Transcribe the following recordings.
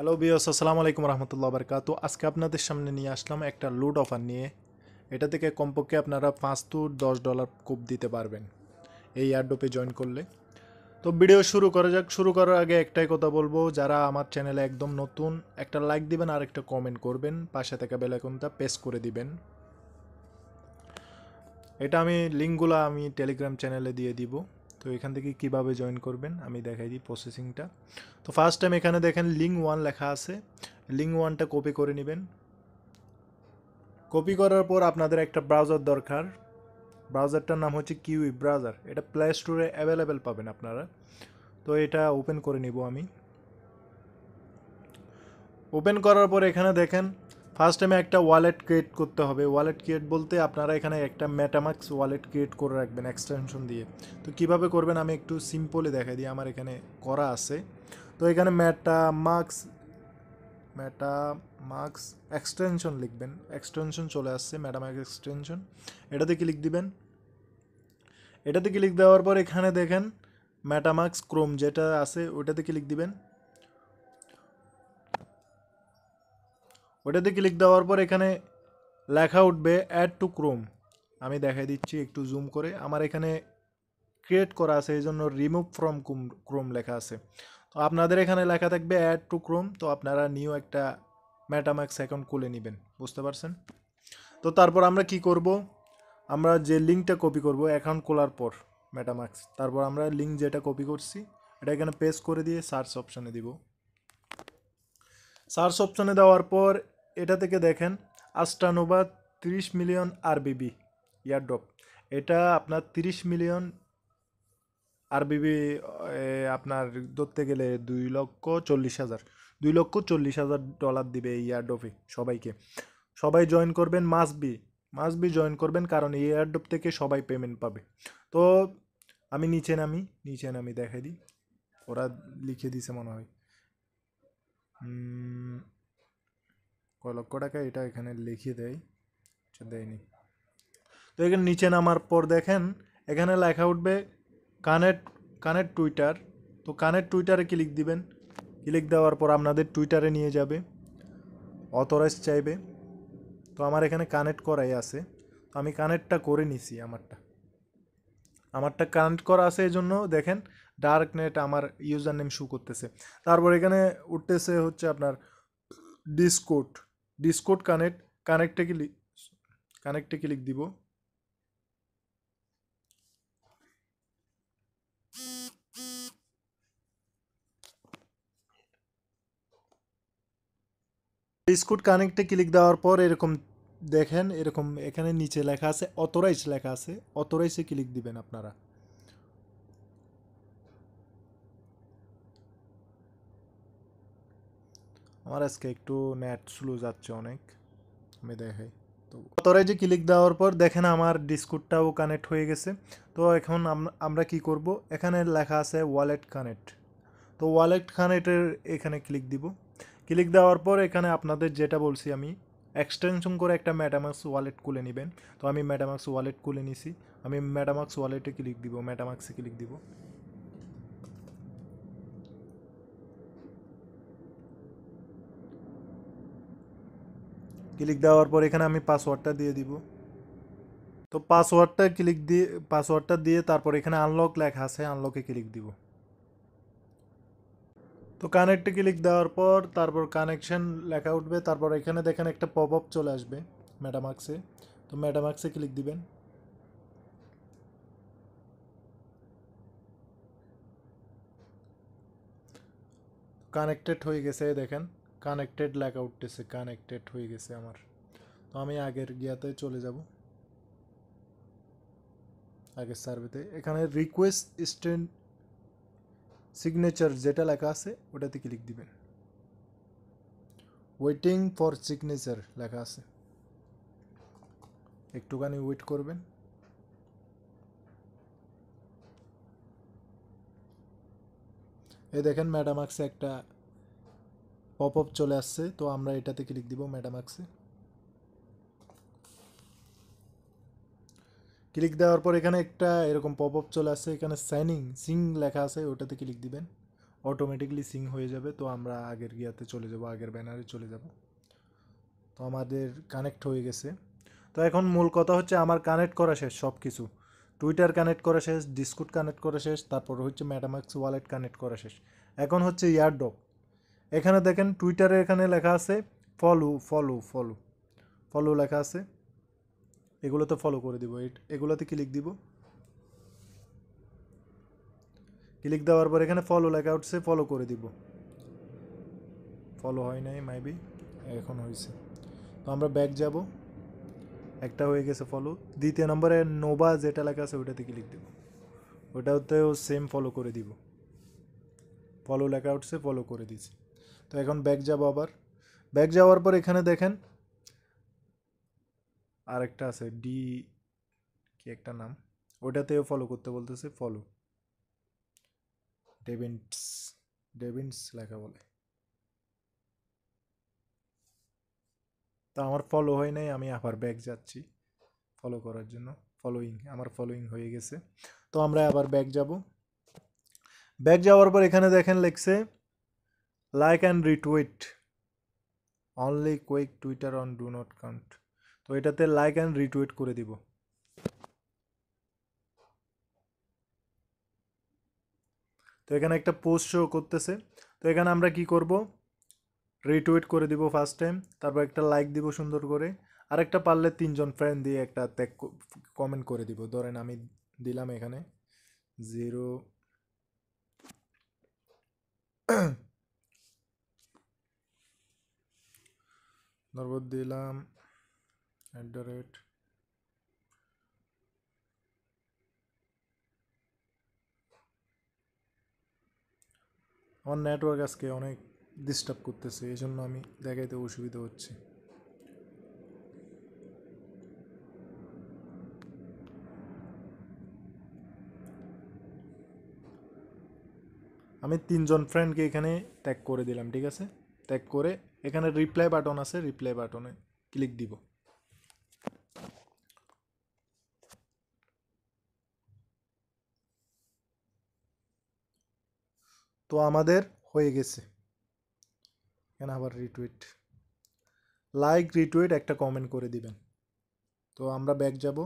Hello বিয়স, আসসালামু আলাইকুম রহমতুল্লাহ বারকাতু। আজকে আপনাদের সামনে নিয়ে আসলাম একটা লুট অফার নিয়ে। এটা থেকে কমপক্ষে আপনারা $5 to $10 কুপ দিতে পারবেন এই এয়ারড্রপে জয়েন করলে। তো ভিডিও শুরু করা যাক। শুরু করার আগে একটাই কথা বলবো, যারা আমার চ্যানেলে একদম নতুন, একটা লাইক দিবেন আর একটা কমেন্ট করবেন, পাশে থাকা বেল আইকনটা প্রেস করে দিবেন। এটা লিঙ্কগুলো আমি টেলিগ্রাম চ্যানেলে দিয়ে দিব। তো এখান থেকে কিভাবে জয়েন করবেন আমি দেখাই দিই প্রসেসিংটা। তো ফার্স্ট টাইম এখানে দেখেন লিঙ্ক 1 লেখা আছে, লিঙ্ক 1টা কপি করে নেবেন। কপি করার পর আপনাদের একটা ব্রাউজার দরকার। ব্রাউজারটার নাম হচ্ছে কিউই ব্রাউজার। এটা প্লে স্টোরে অ্যাভেলেবেল পাবেন আপনারা। তো এটা ওপেন করে নিব আমি। ওপেন করার পর এখানে দেখেন ফার্স্ট টাইমে একটা ওয়ালেট ক্রিয়েট করতে হবে। ওয়ালেট ক্রিয়েট বলতে আপনারা এখানে একটা মেটামাক্স ওয়ালেট ক্রিয়েট করে রাখবেন এক্সটেনশন দিয়ে। তো কিভাবে করবেন আমি একটু সিম্পলি দেখাই দিই। আমার এখানে করা আছে। তো এখানে মেটামাক্স এক্সটেনশন লিখবেন। এক্সটেনশন চলে আসছে, মেটামাক্স এক্সটেনশন। এটাতে ক্লিক দিবেন। এটাতে ক্লিক দেওয়ার পর এখানে দেখেন মেটামাক্স ক্রোম যেটা আছে ওটাতে ক্লিক দিবেন। ওটাতে ক্লিক দেওয়ার পর এখানে লেখা উঠবে অ্যাড টু ক্রোম। আমি দেখাই দিচ্ছি একটু জুম করে। আমার এখানে ক্রিয়েট করা আছে, এই জন্য রিমুভ ফ্রম ক্রোম লেখা আছে। তো আপনাদের এখানে লেখা থাকবে অ্যাড টু ক্রোম। তো আপনারা নিউ একটা মেটাম্যাক্স অ্যাকাউন্ট খুলে নেবেন, বুঝতে পারছেন? তো তারপর আমরা কি করব, আমরা যে লিঙ্কটা কপি করব অ্যাকাউন্ট খোলার পর মেটাম্যাক্স, তারপর আমরা লিঙ্ক যেটা কপি করছি এটা এখানে পেস্ট করে দিয়ে সার্চ অপশানে দিব। সার্চ অপশানে দেওয়ার পর এটা থেকে দেখেন আস্টানোভা 30 মিলিয়ন আরবিবি ইয়ারড্রপ। এটা আপনার 30 মিলিয়ন আরবিবি, আপনার ধরতে গেলে 2,40,000, $2,40,000 দিবে এই ইয়ারড্রপে সবাইকে। সবাই জয়েন করবেন, মাস্ট বি জয়েন করবেন, কারণ এই এয়ারড্রপ থেকে সবাই পেমেন্ট পাবে। তো আমি নিচে নামি দেখাই দিই। ওরা লিখে দিছে মনে হয় কয় লক্ষ টাকা, এটা এখানে লিখে দেয়, দেয়নি। তো এখানে নিচে নামার পর দেখেন এখানে লেখা উঠবে কানেক্ট কানেক্ট টুইটার। তো কানেক্ট টুইটারে ক্লিক দিবেন। ক্লিক দেওয়ার পর আপনাদের টুইটারে নিয়ে যাবে, অথরাইজ চাইবে। তো আমার এখানে কানেক্ট করাই আছে, তো আমি কানেক্টটা করে নিছি। আমারটা কানেক্ট করা আছে, এই জন্য দেখেন ডার্ক নেট আমার ইউজার নেম শু করতেছে। তারপর এখানে উঠতেছে হচ্ছে আপনার ডিসকোড। ডিসকোড কানেক্টে ক্লিক দিব। ডিসকোড কানেক্টে ক্লিক দেওয়ার পর এরকম দেখেন, এরকম এখানে নিচে লেখা আছে অথরাইজ লেখা আছে, অথরাইজে ক্লিক দিবেন আপনারা। আমার আজকে একটু নেট স্লো যাচ্ছে অনেক, আমি দেখাই। তো অথরাইজে ক্লিক দেওয়ার পর দেখেন আমার ডিসকোডটাও কানেক্ট হয়ে গেছে। তো এখন আমরা কি করব, এখানে লেখা আছে ওয়ালেট কানেক্ট। তো ওয়ালেট কানেক্টের এখানে ক্লিক দিব। ক্লিক দেওয়ার পর এখানে আপনাদের যেটা বলছি আমি, এক্সটেনশন করে একটা মেটামাক্স ওয়ালেট খুলে নেবেন। তো আমি মেটামাক্স ওয়ালেট খুলে নিছি। আমি মেটামাক্স ওয়ালেটে ক্লিক দিব, মেটামাক্সে ক্লিক দিব। ক্লিক দেওয়ার পর এখানে আমি পাসওয়ার্ডটা দিয়ে দিব। তো পাসওয়ার্ডটা দিয়ে তারপর এখানে আনলক লেখা আছে, আনলকে ক্লিক দিব। তো কানেক্টে ক্লিক দেওয়ার পর তারপর কানেকশন লেখা উঠবে। তারপর এখানে দেখেন একটা পপ আপ চলে আসবে মেটামাক্সে। তো মেটামাক্সে ক্লিক দিবেন। কানেক্টেড হয়ে গেছে, দেখেন কানেক্টেড লেখা উঠতেছে, কানেক্টেড হয়ে গেছে আমার। তো আমি আগের গিয়াতে চলে যাব, আগের সার্ভেতে। এখানে রিকোয়েস্ট স্টেন্ড সিগনেচার যেটা লেখা আছে ওটাতে ক্লিক দিবেন। ওয়েটিং ফর সিগনেচার লেখা আছে, একটুখানি ওয়েট করবেন। এই দেখেন মেটামাক্সে একটা পপ আপ চলে আসছে। তো আমরা এটাতে ক্লিক দিব, মেটামাক্সে ক্লিক দেওয়ার পর এখানে একটা এরকম পপ আপ চলে আসছে, এখানে সিং লেখা আছে, ওটাতে ক্লিক দিবেন। অটোমেটিকলি সিং হয়ে যাবে। তো আমরা আগের গিয়াতে চলে যাব, আগের ব্যানারে চলে যাব। তো আমাদের কানেক্ট হয়ে গেছে। তো এখন মূল কথা হচ্ছে আমার কানেক্ট করা শেষ সব কিছু। টুইটার কানেক্ট করা শেষ, ডিসকর্ড কানেক্ট করা শেষ, তারপর হচ্ছে মেটামাস্ক ওয়ালেট কানেক্ট করা শেষ। এখন হচ্ছে এয়ারড্রপ। এখানে দেখেন টুইটারে এখানে লেখা আছে ফলো ফলো ফলো ফলো লেখা আছে, এগুলোতে ফলো করে দিব। এগুলোতে ক্লিক দিব। ক্লিক দেওয়ার পর এখানে ফলো লেখা উঠছে, ফলো করে দিব। ফলো হয় নাই মেবি, এখন হয়েছে। তো আমরা ব্যাক যাব, একটা হয়ে গেছে ফলো। দ্বিতীয় নম্বরে নোভা যেটা লেখা আছে ওইটাতে ক্লিক দিব, ওটাতেও সেম ফলো করে দিব। ফলো লেখা উঠছে, ফলো করে দিছি। তো এখন ব্যাক যাব আবার। ব্যাক যাওয়ার পর এখানে দেখেন আরেকটা আছে ডি কি একটা নাম, ওটাতেও ফলো করতে বলতেছে। ফলো ডেভিন্টস, ডেভিন্টস লেখা বলে। তো আমার ফলো হয় নাই, আমি আবার ব্যাক যাচ্ছি ফলো করার জন্য। ফলোইং, আমার ফলোইং হয়ে গেছে। তো আমরা আবার ব্যাক যাব। ব্যাক যাওয়ার পর এখানে দেখেন লেখছে like and retweet only quick Twitter on do not count. তো এটাতে লাইক অ্যান্ড রিটুইট করে দিব। তো এখানে একটা পোস্ট শো করতেছে। তো এখানে আমরা কি করব, রিটুইট করে দিব ফার্স্ট টাইম, তারপর একটা লাইক দিব সুন্দর করে, আরেকটা পারলে 3জন ফ্রেন্ড দিয়ে একটা ট্যাগ কমেন্ট করে দিব। ধরেন আমি দিলাম এখানে 0 তারপর দিলাম @ আমার নেটওয়ার্ক আজকে অনেক ডিস্টার্ব করতেছে, এই জন্য আমি দেখাইতে অসুবিধা হচ্ছে। আমি 3জন ফ্রেন্ডকে এখানে ট্যাগ করে দিলাম, ঠিক আছে। ট্যাগ করে এখানে রিপ্লাই বাটন আছে, রিপ্লাই বাটনে ক্লিক দিব। তো আমাদের হয়ে গেছে। এখানে আবার রিটুইট, লাইক রিটুইট একটা কমেন্ট করে দিবেন। তো আমরা ব্যাক যাব।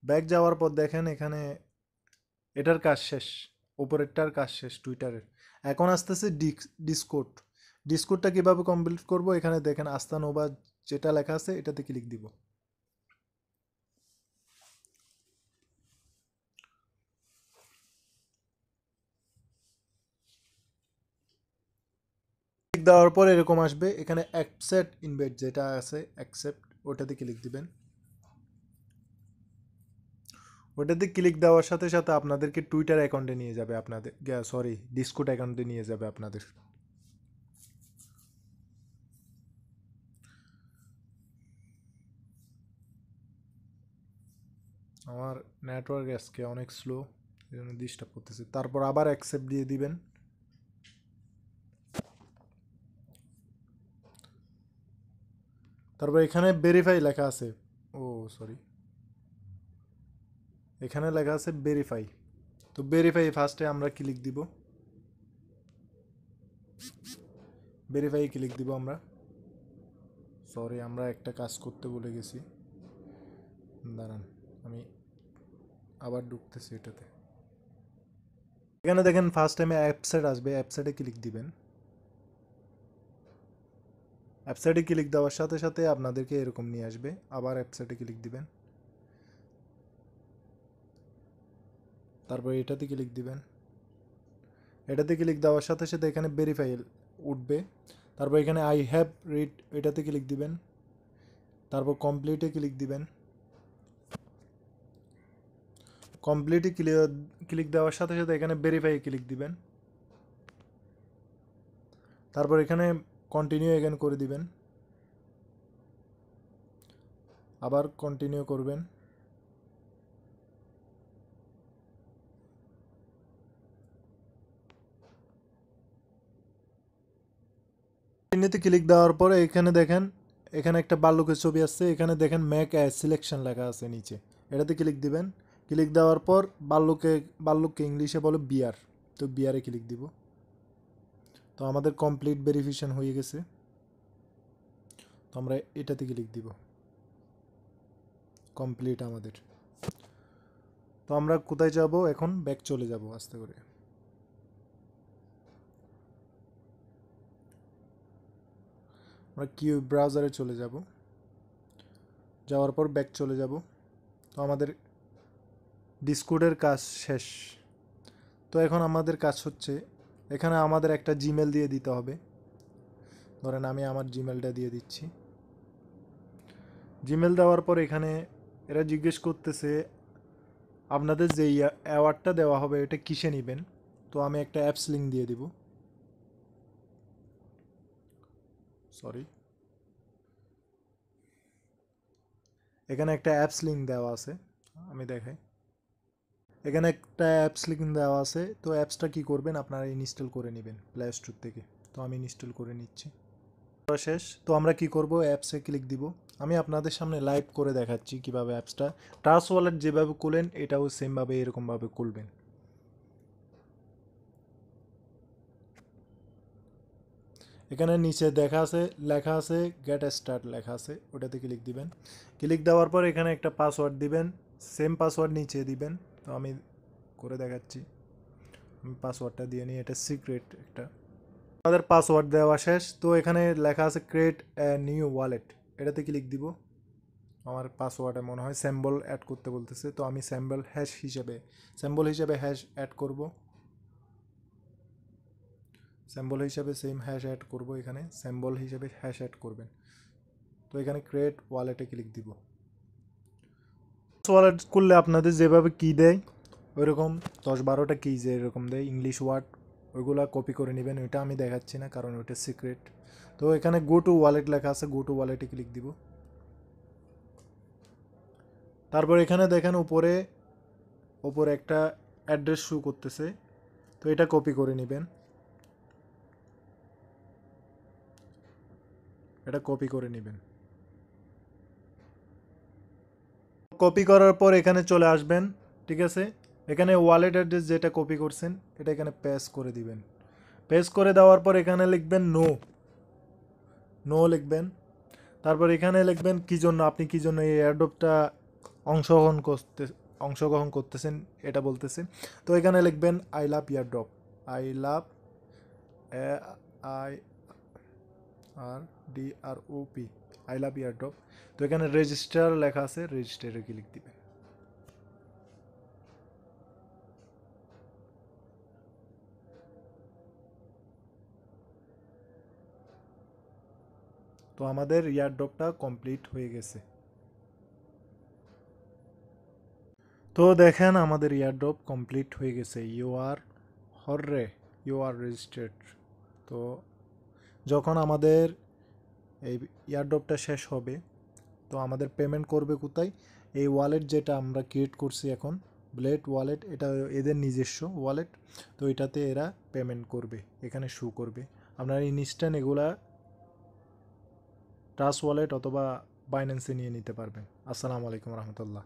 ব্যাক যাওয়ার পর দেখেন এখানে এটার কাজ শেষ, উপরেরটার কাজ শেষ টুইটারের। এখন আসতেছে ডিসকোড। ডিসকোডটা কীভাবে কমপ্লিট করব, এখানে দেখেন আস্তানোভা যেটা লেখা আছে এটাতে ক্লিক দিব। ক্লিক দেওয়ার পর এরকম আসবে, এখানে অ্যাকসেপ্ট ইনভাইট যেটা আছে অ্যাকসেপ্ট, ওটাতে ক্লিক দিবেন। ওটাতে ক্লিক দেওয়ার সাথে সাথে আপনাদেরকে টুইটার অ্যাকাউন্টে নিয়ে যাবে, আপনাদের সরি ডিসকোড অ্যাকাউন্টে নিয়ে যাবে আপনাদের। আমার নেটওয়ার্ক আজকে অনেক স্লো, এই জন্য ডিস্টার্ব করতেছে। তারপর আবার অ্যাকসেপ্ট দিয়ে দিবেন। তারপর এখানে ভেরিফাই লেখা আছে, ও সরি, এখানে লেখা আছে ভেরিফাই। তো ভেরিফাই ফার্স্টে আমরা ক্লিক দিব, ভেরিফাই ক্লিক দিব আমরা। সরি আমরা একটা কাজ করতে বলে গেছি, দাঁড়ান আমি আবার ঢুকতেছি এটাতে। এখানে দেখেন ফার্স্ট টাইমে অ্যাপসাইট আসবে, অ্যাপসাইটে ক্লিক দিবেন। অ্যাপসাইটে ক্লিক দেওয়ার সাথে সাথে আপনাদেরকে এরকম নিয়ে আসবে, আবার অ্যাপসাইটে ক্লিক দিবেন। তারপর এটাতে ক্লিক দিবেন। এটাতে ক্লিক দেওয়ার সাথে সাথে এখানে ভেরিফাই উঠবে। তারপর এখানে আই হ্যাভ রিড এটাতে ক্লিক দিবেন। তারপর কমপ্লিটে ক্লিক দিবেন। কমপ্লিটে ক্লিক দেওয়ার সাথে সাথে এখানে ভেরিফাই ক্লিক দিবেন। তারপর এখানে কন্টিনিউ এগেন করে দিবেন, আবার কন্টিনিউ করবেন। কন্টিনিউতে ক্লিক দেওয়ার পরে এখানে দেখেন এখানে একটা বাল্লুকের ছবি আসছে, এখানে দেখেন মেক অ্যাজ সিলেকশন লেখা আছে নিচে, এটাতে ক্লিক দিবেন। ক্লিক দেওয়ার পর বাল্লুককে ইংলিশে বলে বিয়ার, তো বিয়ারে ক্লিক দিব। তো আমাদের কমপ্লিট ভেরিফিকেশন হয়ে গেছে। তো আমরা এটাতে ক্লিক দিব, কমপ্লিট আমাদের। তো আমরা কোথায় যাব এখন? ব্যাক চলে যাব আস্তে করে। আমরা কিউ ব্রাউজারে চলে যাব, যাওয়ার পর ব্যাক চলে যাব। তো আমাদের ডিসকর্ডের কাজ শেষ। তো এখন আমাদের কাজ হচ্ছে এখানে আমাদের একটা জিমেল দিয়ে দিতে হবে। ধরেন আমি আমার জিমেলটা দিয়ে দিচ্ছি। জিমেল দেওয়ার পর এখানে এরা জিজ্ঞেস করতেছে আপনাদের যে অ্যাওয়ার্ডটা দেওয়া হবে এটা কিসে নেবেন। তো আমি একটা অ্যাপস লিঙ্ক দিয়ে দিব, সরি, এখানে একটা অ্যাপস লিঙ্ক দেওয়া আছে, আমি দেখাই। এখানে একটা অ্যাপস লিঙ্ক দেওয়া আছে। তো অ্যাপসটা কি করবেন, আপনারা ইনস্টল করে নেবেন প্লে স্টোর থেকে। তো আমি ইনস্টল করে নিচ্ছি। শেষ। তো আমরা কি করব, অ্যাপসে ক্লিক দিব। আমি আপনাদের সামনে লাইভ করে দেখাচ্ছি কিভাবে অ্যাপসটা ট্রাস্ট ওয়ালেট যেভাবে খুলেন এটাও সেমভাবে এরকমভাবে খুলবেন। এখানে নিচে লেখা আছে গেট স্টার্ট লেখা আছে, ওটাতে ক্লিক দিবেন। ক্লিক দেওয়ার পর এখানে একটা পাসওয়ার্ড দিবেন, সেম পাসওয়ার্ড নিচে দিবেন। তো আমি করে দেখাচ্ছি, আমি পাসওয়ার্ডটা দিয়ে নিই, এটা সিক্রেট একটা। আমাদের পাসওয়ার্ড দেওয়া শেষ। তো এখানে লেখা আছে ক্রিয়েট এ নিউ ওয়ালেট, এটাতে ক্লিক দিব। আমার পাসওয়ার্ডে মনে হয় স্যাম্বল অ্যাড করতে বলতেছে। তো আমি স্যাম্বল হিসাবে হ্যাশ অ্যাড করব। স্যাম্বল হিসাবে সেম হ্যাশ অ্যাড করব, এখানে স্যাম্বল হিসাবে হ্যাশ অ্যাড করবেন। তো এখানে ক্রিয়েট ওয়ালেটে ক্লিক দিব। ওয়ালেট করলে আপনাদের যেভাবে কি দেয় ওইরকম 10-12টা কি যে এরকম দেয় ইংলিশ ওয়ার্ড, ওইগুলা কপি করে নেবেন। ওইটা আমি দেখাচ্ছি না কারণ ওইটা সিক্রেট। তো এখানে গো টু ওয়ালেট লেখা আছে, গো টু ওয়ালেটে ক্লিক দিব। তারপর এখানে দেখেন উপরে একটা অ্যাড্রেস শো করতেছে। তো এটা কপি করে নেবেন, এটা কপি করে নেবেন। কপি করার পর এখানে চলে আসবেন, ঠিক আছে। এখানে ওয়ালেট অ্যাড্রেস যেটা কপি করছেন এটা এখানে পেস্ট করে দিবেন। পেস্ট করে দেওয়ার পর এখানে লিখবেন নো লিখবেন। তারপর এখানে লিখবেন আপনি কি জন্য এই অ্যাডোবটা অংশগ্রহণ করতেছেন এটা বলতেছেন। তো এখানে লিখবেন I love irdrop, I love I R D R O P, I love irdrop. তো এখানে রেজিস্টার লেখা আছে, রেজিস্টারে ক্লিক দিবেন। তো আমাদের ইয়ারড্রপটা কমপ্লিট হয়ে গেছে। তো দেখেন আমাদের ইয়ারড্রপ কমপ্লিট হয়ে গেছে। You are registered. তো যখন আমাদের এই ইয়ারড্রপটা শেষ হবে তো আমাদের পেমেন্ট করবে কোথায়? এই ওয়ালেট যেটা আমরা ক্রিয়েট করছি এখন, ব্লেড ওয়ালেট, এটা এদের নিজস্ব ওয়ালেট। তো এটাতে এরা পেমেন্ট করবে, এখানে শো করবে। আপনারা ইনস্ট্যান্ট এগুলা ট্রাস্ট ওয়ালেট অথবা বাইন্যান্সে নিয়ে নিতে পারবেন। আসসালামু আলাইকুম রহমতুল্লাহ।